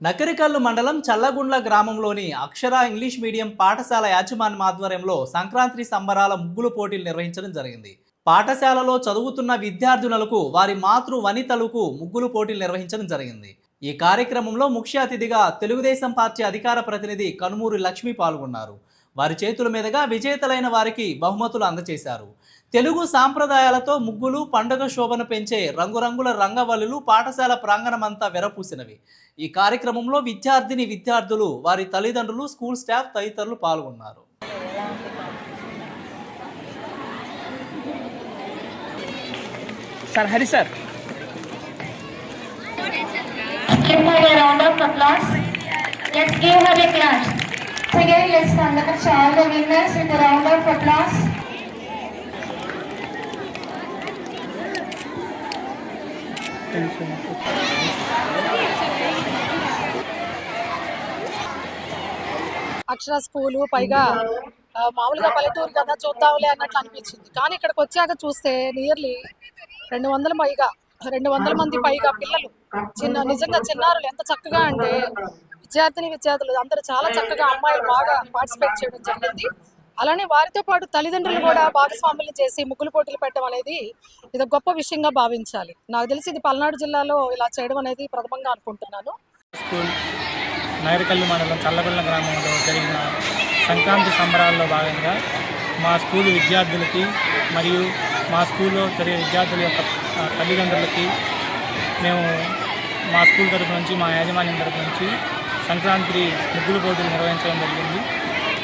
నకరికల్లు మండలం చల్లగుండ్ల గ్రామంలోని అక్షర English medium పాఠశాల యాజమాన్యం ఆధ్వర్యంలో సంక్రాంతి సంబరాల ముగ్గులు పోటీలు నిర్వహించడం జరిగింది. పాఠశాలలో చదువుతున్న విద్యార్థినులకు వారి మాతృ వనితలకు ముగ్గులు పోటీలు నిర్వహించడం జరిగింది. ఈ కార్యక్రమంలో ముఖ్య అతిథిగా తెలుగుదేశం పార్టీ అధికార ప్రతినిధి కనుమూరి లక్ష్మి పాల్గొన్నారు. వారి చేతుల మీదుగా విజేతలైన వారికి బహుమతులు అందజేశారు. తెలుగు సాంప్రదాయాలతో ముగ్గులు పండుగ శోభను పెంచే రంగురంగుల రంగవల్లులు పాఠశాల ప్రాంగణమంతా వెరపూసినవి. ఈ కార్యక్రమంలో విద్యార్థులు, వారి తల్లిదండ్రులు, స్కూల్ స్టాఫ్ తదితరులు పాల్గొన్నారు. Sir Hari sir Let's give her a clap. Again, let's congratulate all the winners with a round of applause. Akshara school పైగా మామూలుగా పల్లెటూరు కదా చూద్దాంలే అన్నట్లు అనిపించింది. కానీ ఇక్కడికి వచ్చాక చూస్తే నియర్లీ 200 మంది పైగా పిల్లలు నిజంగా చిన్నారులు ఎంత చక్కగా అంటే విద్యార్థులు అందరూ చాలా చక్కగా అమ్మాయిలు బాగా పార్టిసిపేట్ చేయడం జరిగింది. అలానే వారితో పాటు తల్లిదండ్రులు కూడా భాగస్వాములు చేసి ముగ్గులు పోటీలు పెట్టడం అనేది ఇది గొప్ప విషయంగా భావించాలి. నాకు తెలిసి ఇది పల్నాడు జిల్లాలో ఇలా చేయడం అనేది ప్రథమంగా అనుకుంటున్నాను. స్కూల్ నగరికల్లు మండలం చల్లగుండ్ల గ్రామంలో జరిగిన సంక్రాంతి సంబరాల్లో భాగంగా మా స్కూల్ విద్యార్థులకి మరియు మా స్కూల్లో జరిగే విద్యార్థుల యొక్క తల్లిదండ్రులకి మేము మా స్కూల్ తరఫు నుంచి, మా యాజమాన్యం తరఫు నుంచి సంక్రాంతి ముగ్గులు పోటీలు నిర్వహించడం జరిగింది.